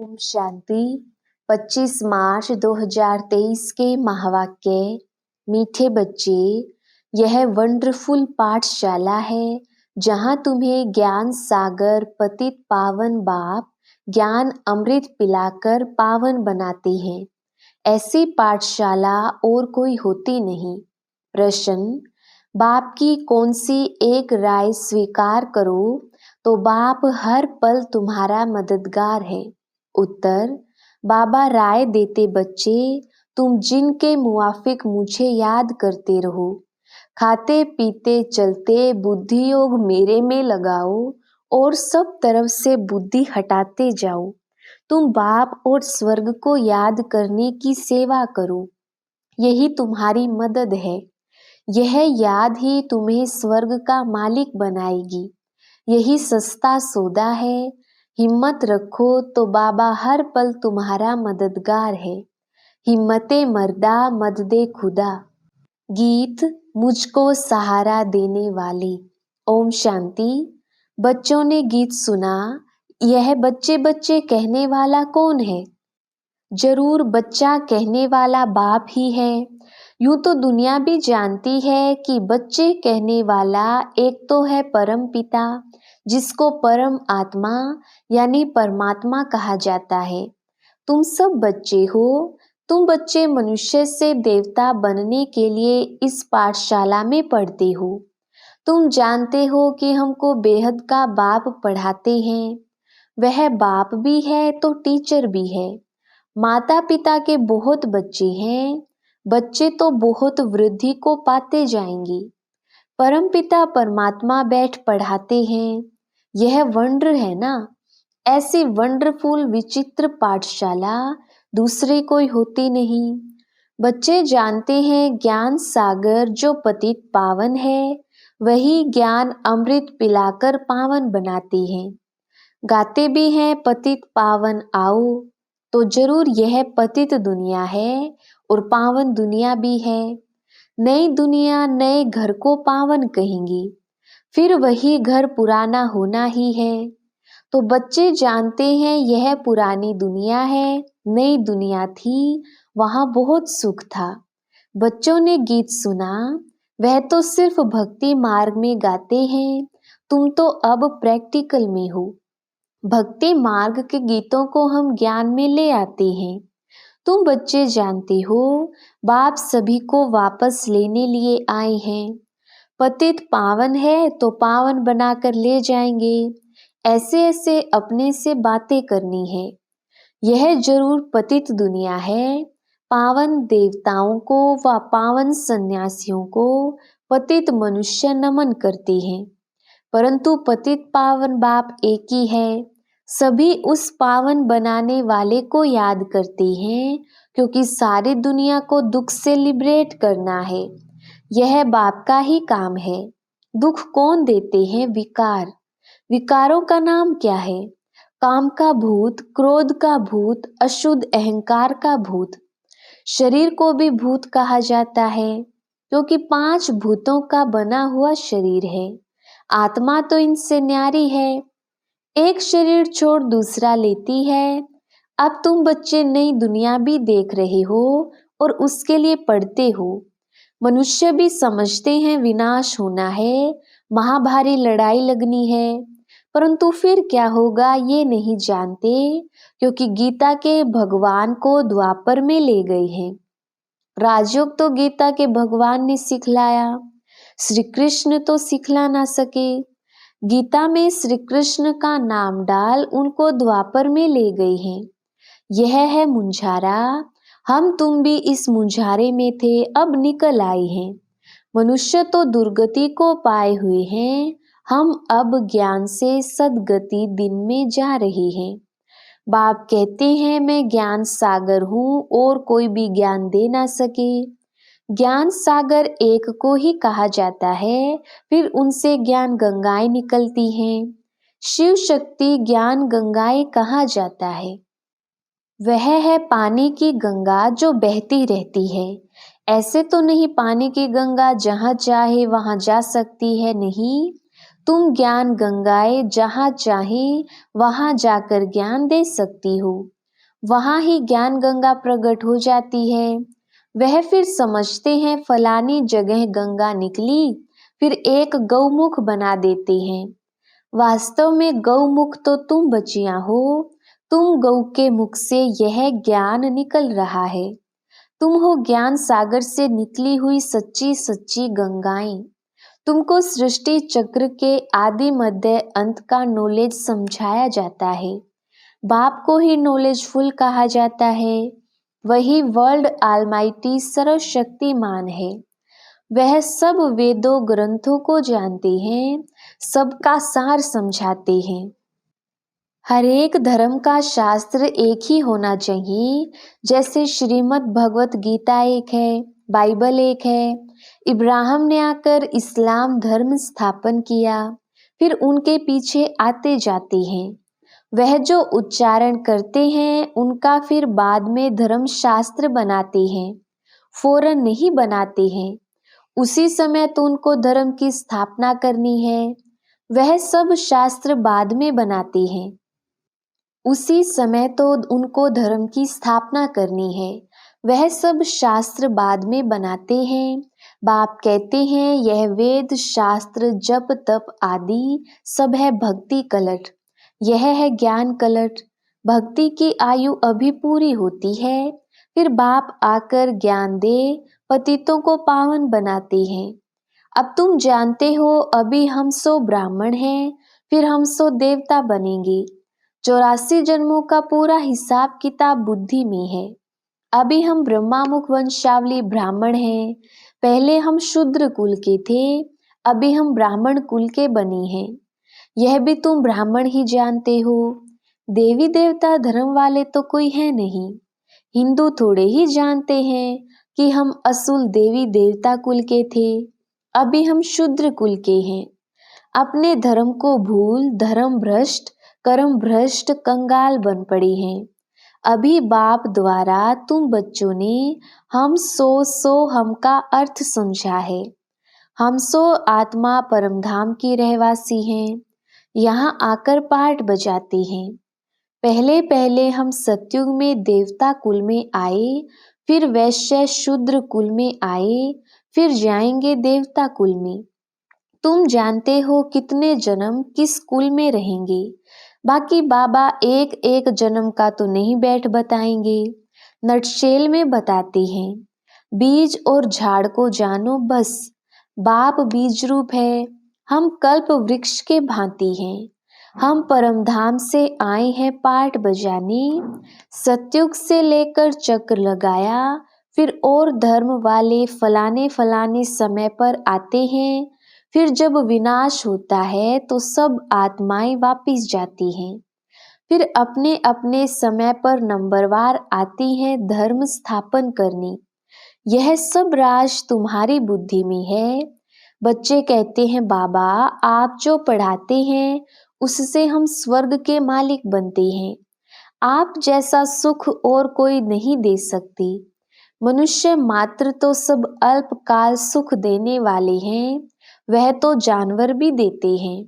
ओम शांति। 25 मार्च 2023 के महावाक्य। मीठे बच्चे, यह वंडरफुल पाठशाला है जहाँ तुम्हें ज्ञान सागर पतित पावन बाप ज्ञान अमृत पिलाकर पावन बनाते हैं। ऐसी पाठशाला और कोई होती नहीं। प्रश्न, बाप की कौन सी एक राय स्वीकार करो तो बाप हर पल तुम्हारा मददगार है। उत्तर, बाबा राय देते बच्चे, तुम जिनके मुआफिक मुझे याद करते रहो। खाते पीते चलते बुद्धि योग मेरे में लगाओ और सब तरफ से बुद्धि हटाते जाओ। तुम बाप और स्वर्ग को याद करने की सेवा करो। यही तुम्हारी मदद है। यह याद ही तुम्हें स्वर्ग का मालिक बनाएगी। यही सस्ता सौदा है। हिम्मत रखो तो बाबा हर पल तुम्हारा मददगार है। हिम्मते मर्दा मददे खुदा। गीत मुझको सहारा देने वाले। ओम शांति। बच्चों ने गीत सुना। यह बच्चे बच्चे कहने वाला कौन है? जरूर बच्चा कहने वाला बाप ही है। यूं तो दुनिया भी जानती है कि बच्चे कहने वाला एक तो है परम पिता, जिसको परम आत्मा यानी परमात्मा कहा जाता है। तुम सब बच्चे हो। तुम बच्चे मनुष्य से देवता बनने के लिए इस पाठशाला में पढ़ते हो। तुम जानते हो कि हमको बेहद का बाप पढ़ाते हैं। वह बाप भी है तो टीचर भी है। माता पिता के बहुत बच्चे हैं। बच्चे तो बहुत वृद्धि को पाते जाएंगे। परमपिता परमात्मा बैठ पढ़ाते हैं। यह वंडर है ना। ऐसी वंडरफुल विचित्र पाठशाला दूसरी कोई होती नहीं। बच्चे जानते हैं ज्ञान सागर जो पतित पावन है, वही ज्ञान अमृत पिलाकर पावन बनाती है। गाते भी हैं पतित पावन आओ। तो जरूर यह पतित दुनिया है और पावन दुनिया भी है। नई दुनिया नए घर को पावन कहेंगी, फिर वही घर पुराना होना ही है। तो बच्चे जानते हैं यह पुरानी दुनिया है, नई दुनिया थी, वहां बहुत सुख था। बच्चों ने गीत सुना। वह तो सिर्फ भक्ति मार्ग में गाते हैं। तुम तो अब प्रैक्टिकल में हो। भक्ति मार्ग के गीतों को हम ज्ञान में ले आते हैं। तुम बच्चे जानते हो बाप सभी को वापस लेने लिए आए हैं। पतित पावन है तो पावन बनाकर ले जाएंगे। ऐसे ऐसे अपने से बातें करनी है। यह जरूर पतित दुनिया है। पावन देवताओं को व पावन सन्यासियों को पतित मनुष्य नमन करते हैं, परंतु पतित पावन बाप एक ही है। सभी उस पावन बनाने वाले को याद करते हैं, क्योंकि सारी दुनिया को दुख से लिबरेट करना है। यह बाप का ही काम है। दुख कौन देते हैं? विकार। विकारों का नाम क्या है? काम का भूत, क्रोध का भूत, अशुद्ध अहंकार का भूत। शरीर को भी भूत कहा जाता है, क्योंकि 5 भूतों का बना हुआ शरीर है। आत्मा तो इनसे न्यारी है। एक शरीर छोड़ दूसरा लेती है। अब तुम बच्चे नई दुनिया भी देख रहे हो और उसके लिए पढ़ते हो। मनुष्य भी समझते हैं विनाश होना है, महाभारी लड़ाई लगनी है, परंतु फिर क्या होगा ये नहीं जानते, क्योंकि गीता के भगवान को द्वापर में ले गए हैं। राजयोग तो गीता के भगवान ने सिखलाया, श्री कृष्ण तो सिखला ना सके। गीता में श्री कृष्ण का नाम डाल उनको द्वापर में ले गए हैं। यह है मुंझारा। हम तुम भी इस मुंझारे में थे, अब निकल आए हैं। मनुष्य तो दुर्गति को पाए हुए हैं। हम अब ज्ञान से सदगति दिन में जा रहे हैं। बाप कहते हैं मैं ज्ञान सागर हूँ और कोई भी ज्ञान दे ना सके। ज्ञान सागर एक को ही कहा जाता है, फिर उनसे ज्ञान गंगाएं निकलती हैं। शिव शक्ति ज्ञान गंगाएं कहा जाता है। वह है पानी की गंगा जो बहती रहती है। ऐसे तो नहीं पानी की गंगा जहाँ चाहे वहां जा सकती है, नहीं। तुम ज्ञान गंगाएं जहाँ चाहे वहाँ जाकर ज्ञान दे सकती हो। वहाँ ही ज्ञान गंगा प्रकट हो जाती है। वह फिर समझते हैं फलानी जगह गंगा निकली, फिर एक गौमुख बना देते हैं। वास्तव में गौमुख तो तुम बचिया हो। तुम गौ के मुख से यह ज्ञान निकल रहा है। तुम हो ज्ञान सागर से निकली हुई सच्ची सच्ची गंगाएं। तुमको सृष्टि चक्र के आदि मध्य अंत का नॉलेज समझाया जाता है। बाप को ही नॉलेजफुल कहा जाता है। वही वर्ल्ड ऑलमाइटी सर्वशक्तिमान है। वह सब वेदों ग्रंथों को जानते हैं, सबका सार समझाते हैं। हर एक धर्म का शास्त्र एक ही होना चाहिए। जैसे श्रीमद् भगवत गीता एक है, बाइबल एक है। इब्राहिम ने आकर इस्लाम धर्म स्थापन किया, फिर उनके पीछे आते जाते हैं। वह जो उच्चारण करते हैं उनका फिर बाद में धर्म शास्त्र बनाते हैं, फौरन नहीं बनाते हैं। उसी समय तो उनको धर्म की स्थापना करनी है। वह सब शास्त्र बाद में बनाते हैं। उसी समय तो उनको धर्म की स्थापना करनी है। वह सब शास्त्र बाद में बनाते हैं। बाप कहते हैं यह वेद शास्त्र जप तप आदि सब है भक्ति कलट। यह है ज्ञान कलट। भक्ति की आयु अभी पूरी होती है, फिर बाप आकर ज्ञान दे पतितों को पावन बनाते हैं। अब तुम जानते हो अभी हम सो ब्राह्मण हैं, फिर हम सो देवता बनेंगे। 84 जन्मों का पूरा हिसाब किताब बुद्धि में है। अभी हम ब्रह्मामुख वंशावली ब्राह्मण हैं। पहले हम शूद्र कुल के थे, अभी हम ब्राह्मण कुल के बने हैं। यह भी तुम ब्राह्मण ही जानते हो। देवी देवता धर्म वाले तो कोई है नहीं। हिंदू थोड़े ही जानते हैं कि हम असुल देवी देवता कुल के थे, अभी हम शूद्र कुल के हैं। अपने धर्म को भूल धर्म भ्रष्ट कर्म भ्रष्ट कंगाल बन पड़े हैं। अभी बाप द्वारा तुम बच्चों ने हम सो हम का अर्थ समझा है। हम सो आत्मा परमधाम की रहवासी हैं। यहाँ आकर पाठ बजाते हैं। पहले पहले हम सतयुग में देवता कुल में आए, फिर वैश्य शूद्र कुल में आए, फिर जाएंगे देवता कुल में। तुम जानते हो कितने जन्म किस कुल में रहेंगे। बाकी बाबा एक एक जन्म का तो नहीं बैठ बताएंगे, नटशेल में बताते हैं। बीज और झाड़ को जानो बस। बाप बीज रूप है, हम कल्प वृक्ष के भांति हैं। हम परमधाम से आए हैं पाठ बजाने। सतयुग से लेकर चक्र लगाया, फिर और धर्म वाले फलाने फलाने समय पर आते हैं। फिर जब विनाश होता है तो सब आत्माएं वापिस जाती हैं। फिर अपने अपने समय पर नंबरवार आती हैं धर्म स्थापन करने। यह सब राज तुम्हारी बुद्धि में है। बच्चे कहते हैं बाबा आप जो पढ़ाते हैं उससे हम स्वर्ग के मालिक बनते हैं। आप जैसा सुख और कोई नहीं दे सकते। मनुष्य मात्र तो सब अल्पकाल सुख देने वाले हैं, वह तो जानवर भी देते हैं।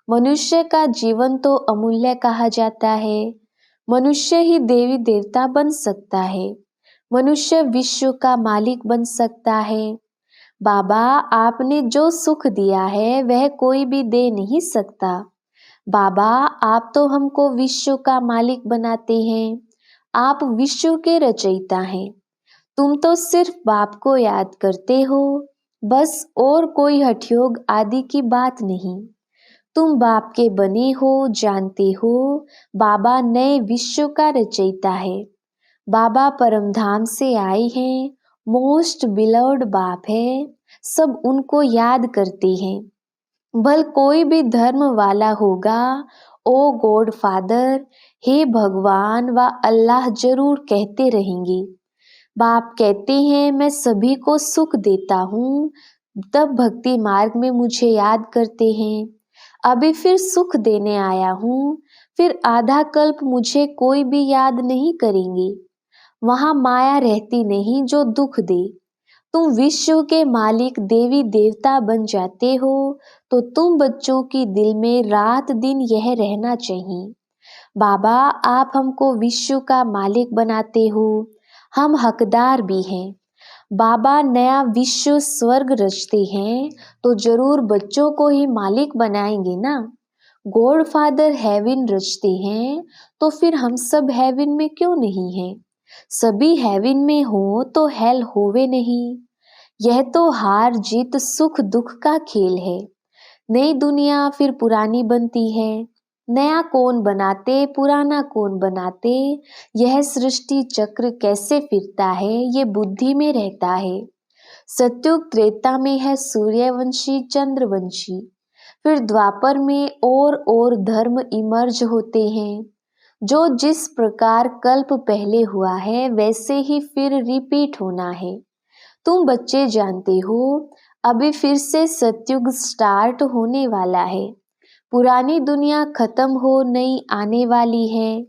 मनुष्य का जीवन तो अमूल्य कहा जाता है। मनुष्य ही देवी देवता बन सकता है। मनुष्य विश्व का मालिक बन सकता है। बाबा आपने जो सुख दिया है वह कोई भी दे नहीं सकता। बाबा आप तो हमको विश्व का मालिक बनाते हैं। आप विश्व के रचयिता हैं। तुम तो सिर्फ बाप को याद करते हो बस, और कोई हठयोग आदि की बात नहीं। तुम बाप के बने हो, जानते हो बाबा नए विश्व का रचयिता है। बाबा परमधाम से आए हैं, मोस्ट बिलव्ड बाप है। सब उनको याद करते हैं। भल कोई भी धर्म वाला होगा, ओ गॉड फादर, हे भगवान व अल्लाह जरूर कहते रहेंगे। बाप कहते हैं मैं सभी को सुख देता हूँ, तब भक्ति मार्ग में मुझे याद करते हैं। अभी फिर सुख देने आया हूँ, फिर आधा कल्प मुझे कोई भी याद नहीं करेंगे। वहाँ माया रहती नहीं जो दुख दे। तुम विश्व के मालिक देवी देवता बन जाते हो तो तुम बच्चों की दिल में रात दिन यह रहना चाहिए, बाबा आप हमको विश्व का मालिक बनाते हो, हम हकदार भी हैं। बाबा नया विश्व स्वर्ग रचते हैं तो जरूर बच्चों को ही मालिक बनाएंगे ना। गॉड फादर हेवन रचते हैं तो फिर हम सब हेवन में क्यों नहीं हैं? सभी हेवन में हो तो हेल होवे नहीं। यह तो हार जीत सुख दुख का खेल है। नई दुनिया फिर पुरानी बनती है। नया कौन बनाते पुराना कौन बनाते, यह सृष्टि चक्र कैसे फिरता है ये बुद्धि में रहता है। सत्युग त्रेता में है सूर्यवंशी चंद्रवंशी, फिर द्वापर में और धर्म इमर्ज होते हैं। जो जिस प्रकार कल्प पहले हुआ है वैसे ही फिर रिपीट होना है। तुम बच्चे जानते हो अभी फिर से सत्युग स्टार्ट होने वाला है। पुरानी दुनिया खत्म हो नई आने वाली है।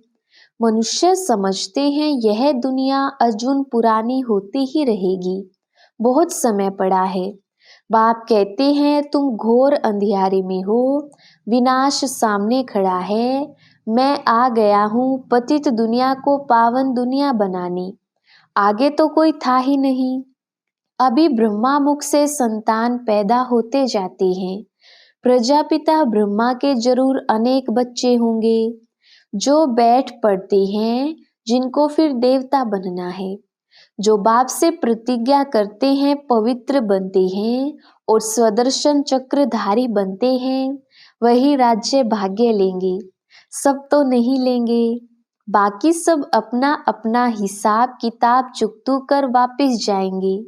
मनुष्य समझते हैं यह दुनिया अजून पुरानी होती ही रहेगी, बहुत समय पड़ा है। बाप कहते हैं तुम घोर अंधियारे में हो, विनाश सामने खड़ा है। मैं आ गया हूँ पतित दुनिया को पावन दुनिया बनाने। आगे तो कोई था ही नहीं। अभी ब्रह्मा मुख से संतान पैदा होते जाते हैं। प्रजापिता ब्रह्मा के जरूर अनेक बच्चे होंगे जो बैठ पड़ते हैं, जिनको फिर देवता बनना है। जो बाप से प्रतिज्ञा करते हैं पवित्र बनते हैं और स्वदर्शन चक्रधारी बनते हैं, वही राज्य भाग्य लेंगे। सब तो नहीं लेंगे, बाकी सब अपना अपना हिसाब किताब चुकतू कर वापिस जाएंगे।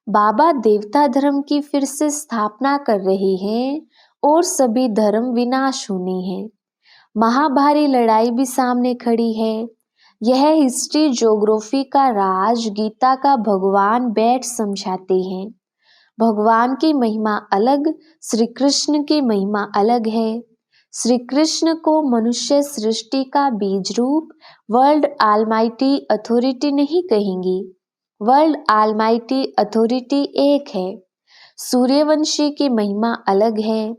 बाबा देवता धर्म की फिर से स्थापना कर रहे हैं और सभी धर्म विनाश होने हैं। महाभारी लड़ाई भी सामने खड़ी है। यह हिस्ट्री ज्योग्राफी का राज गीता का भगवान बैठ समझाते हैं। भगवान की महिमा अलग, श्री कृष्ण की महिमा अलग है। श्री कृष्ण को मनुष्य सृष्टि का बीज रूप वर्ल्ड आलमाइटी अथॉरिटी नहीं कहेंगे। वर्ल्ड आलमाइटी अथॉरिटी एक है। सूर्यवंशी की महिमा अलग है,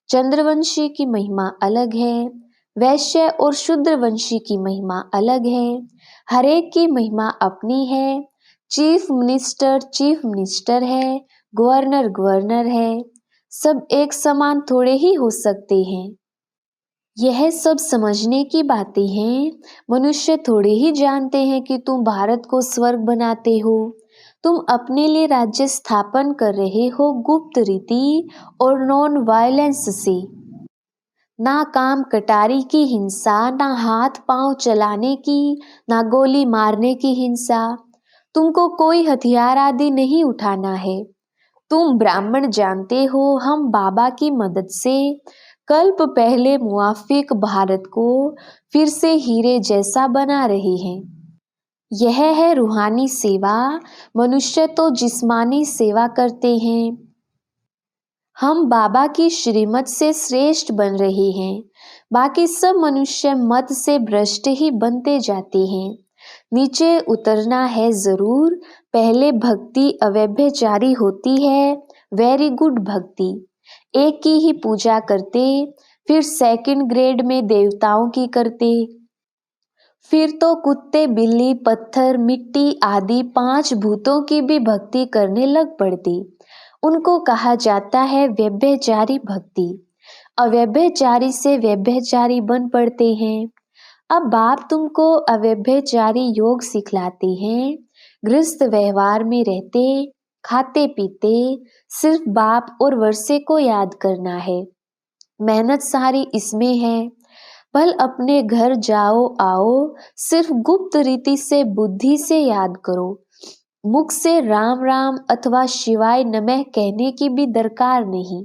चंद्रवंशी की महिमा अलग है, वैश्य और शूद्रवंशी की महिमा अलग है। हर एक की महिमा अपनी है। चीफ मिनिस्टर है, गवर्नर गवर्नर है। सब एक समान थोड़े ही हो सकते हैं। यह सब समझने की बातें हैं। मनुष्य थोड़े ही जानते हैं कि तुम भारत को स्वर्ग बनाते हो। तुम अपने लिए राज्य स्थापन कर रहे हो गुप्त रीति और नॉन वायलेंस से। ना काम कटारी की हिंसा, ना हाथ पांव चलाने की, ना गोली मारने की हिंसा। तुमको कोई हथियार आदि नहीं उठाना है। तुम ब्राह्मण जानते हो हम बाबा की मदद से कल्प पहले मुआफिक भारत को फिर से हीरे जैसा बना रहे हैं। यह है रूहानी सेवा। मनुष्य तो जिस्मानी सेवा करते हैं। हम बाबा की श्रीमत से श्रेष्ठ बन रहे हैं। बाकी सब मनुष्य मत से भ्रष्ट ही बनते जाते हैं। नीचे उतरना है जरूर। पहले भक्ति अव्यभिचारी होती है, वेरी गुड भक्ति। एक की ही पूजा करते, फिर सेकंड ग्रेड में देवताओं की करते, फिर तो कुत्ते बिल्ली पत्थर मिट्टी आदि 5 भूतों की भी भक्ति करने लग पड़ती। उनको कहा जाता है व्यभिचारी भक्ति। अव्यभिचारी से व्यभिचारी बन पड़ते हैं। अब बाप तुमको अव्यभिचारी योग सिखलाते हैं। गृहस्थ व्यवहार में रहते खाते पीते सिर्फ बाप और वर्षे को याद करना है। मेहनत सारी इसमें है। भल अपने घर जाओ आओ, सिर्फ गुप्त रीति से बुद्धि से याद करो। मुख से राम राम अथवा शिवाय नमः कहने की भी दरकार नहीं।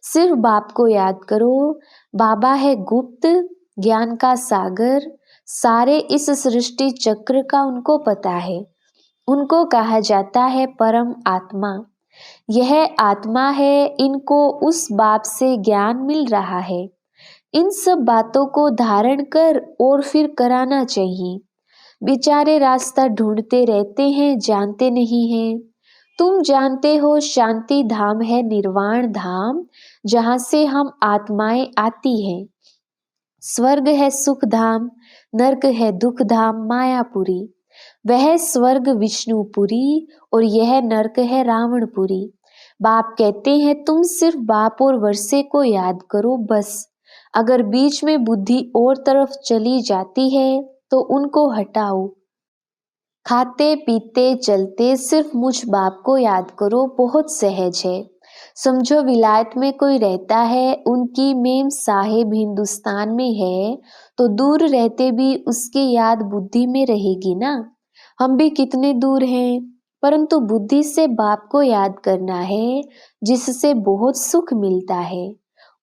सिर्फ बाप को याद करो। बाबा है गुप्त ज्ञान का सागर। सारे इस सृष्टि चक्र का उनको पता है। उनको कहा जाता है परम आत्मा। यह आत्मा है, इनको उस बाप से ज्ञान मिल रहा है। इन सब बातों को धारण कर और फिर कराना चाहिए। बेचारे रास्ता ढूंढते रहते हैं, जानते नहीं हैं। तुम जानते हो शांति धाम है निर्वाण धाम, जहाँ से हम आत्माएं आती हैं। स्वर्ग है सुख धाम, नरक है दुख धाम मायापुरी। वह स्वर्ग विष्णुपुरी और यह नरक है रावणपुरी। बाप कहते हैं तुम सिर्फ बाप और वर्षे को याद करो बस। अगर बीच में बुद्धि और तरफ चली जाती है तो उनको हटाओ। खाते पीते चलते सिर्फ मुझ बाप को याद करो, बहुत सहज है। समझो विलायत में कोई रहता है, उनकी मेम साहेब हिंदुस्तान में है, तो दूर रहते भी उसकी याद बुद्धि में रहेगी ना। हम भी कितने दूर हैं, परंतु बुद्धि से बाप को याद करना है, जिससे बहुत सुख मिलता है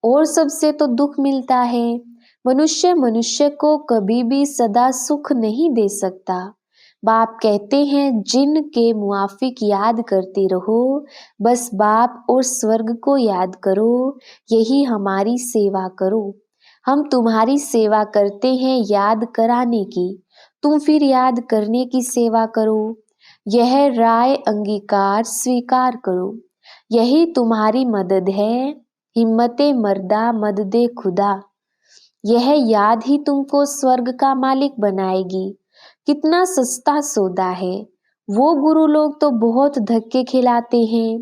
और सबसे तो दुख मिलता है। मनुष्य मनुष्य को कभी भी सदा सुख नहीं दे सकता। बाप कहते हैं जिन के मुआफिक याद करते रहो, बस बाप और स्वर्ग को याद करो, यही हमारी सेवा करो। हम तुम्हारी सेवा करते हैं याद कराने की, तुम फिर याद करने की सेवा करो। यह राय अंगीकार स्वीकार करो, यही तुम्हारी मदद है। हिम्मते मर्दा मददे खुदा, यह याद ही तुमको स्वर्ग का मालिक बनाएगी। कितना सस्ता सौदा है। वो गुरु लोग तो बहुत धक्के खिलाते हैं।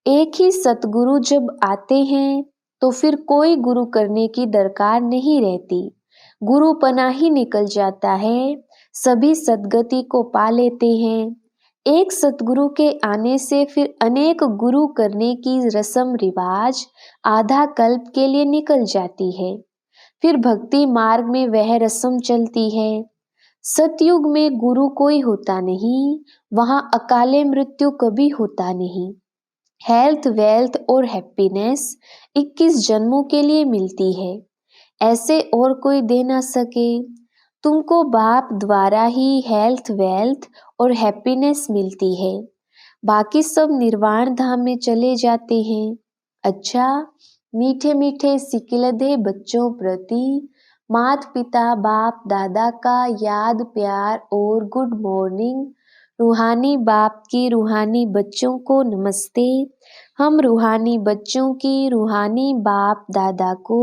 एक ही सतगुरु जब आते हैं तो फिर कोई गुरु करने की दरकार नहीं रहती। गुरु पना ही निकल जाता है, सभी सद्गति को पा लेते हैं। एक सतगुरु के आने से फिर अनेक गुरु करने की रस्म रिवाज आधा कल्प के लिए निकल जाती है। फिर भक्ति मार्ग में वह रस्म चलती है। सतयुग में गुरु कोई होता नहीं, वहां अकाले मृत्यु कभी होता नहीं। हेल्थ वेल्थ और हैप्पीनेस 21 जन्मों के लिए मिलती है, ऐसे और कोई दे ना सके। तुमको बाप द्वारा ही हेल्थ वेल्थ और हैप्पीनेस मिलती है, बाकी सब निर्वाण धाम में चले जाते हैं। अच्छा, मीठे मीठे सिकिलधे बच्चों प्रति माता पिता बाप दादा का याद प्यार और गुड मॉर्निंग। रूहानी बाप की रूहानी बच्चों को नमस्ते। हम रूहानी बच्चों की रूहानी बाप दादा को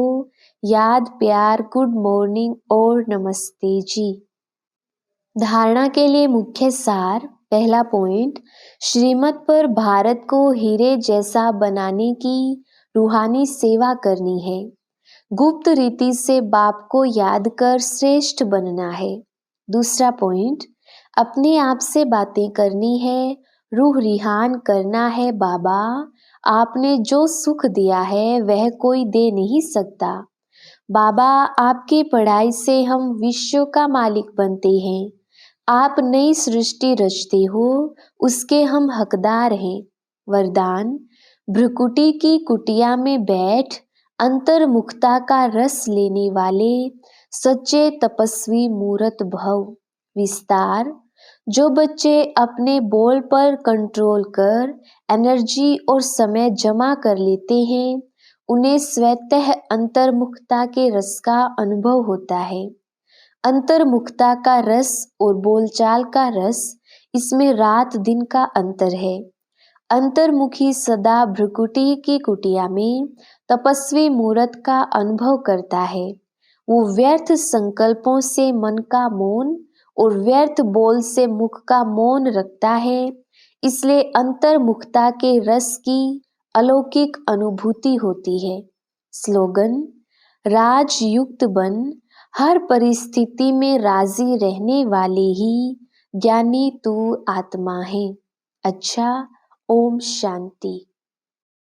याद प्यार गुड मॉर्निंग और नमस्ते जी। धारणा के लिए मुख्य सार। पहला पॉइंट, श्रीमत पर भारत को हीरे जैसा बनाने की रूहानी सेवा करनी है। गुप्त रीति से बाप को याद कर श्रेष्ठ बनना है। दूसरा पॉइंट, अपने आप से बातें करनी है, रूह रिहान करना है। बाबा, आपने जो सुख दिया है वह कोई दे नहीं सकता। बाबा, आपकी पढ़ाई से हम विश्व का मालिक बनते हैं। आप नई सृष्टि रचते हो, उसके हम हकदार हैं। वरदान, भ्रुकुटी की कुटिया में बैठ अंतर्मुखता का रस लेने वाले सच्चे तपस्वी मूर्त भव। विस्तार, जो बच्चे अपने बोल पर कंट्रोल कर एनर्जी और समय जमा कर लेते हैं, उन्हें स्वतः अंतर्मुखता के रस का अनुभव होता है। अंतर्मुखता का रस और बोलचाल का रस, इसमें रात दिन का अंतर है। अंतर्मुखी सदा भ्रुकुटी की कुटिया में तपस्वी मूर्त का अनुभव करता है। वो व्यर्थ संकल्पों से मन का मौन और व्यर्थ बोल से मुख का मौन रखता है। इसलिए अंतर्मुखता के रस की अलौकिक अनुभूति होती है। स्लोगन, राजयुक्त बन, हर परिस्थिति में राजी रहने वाले ही ज्ञानी तू आत्मा है। अच्छा, ओम शांति।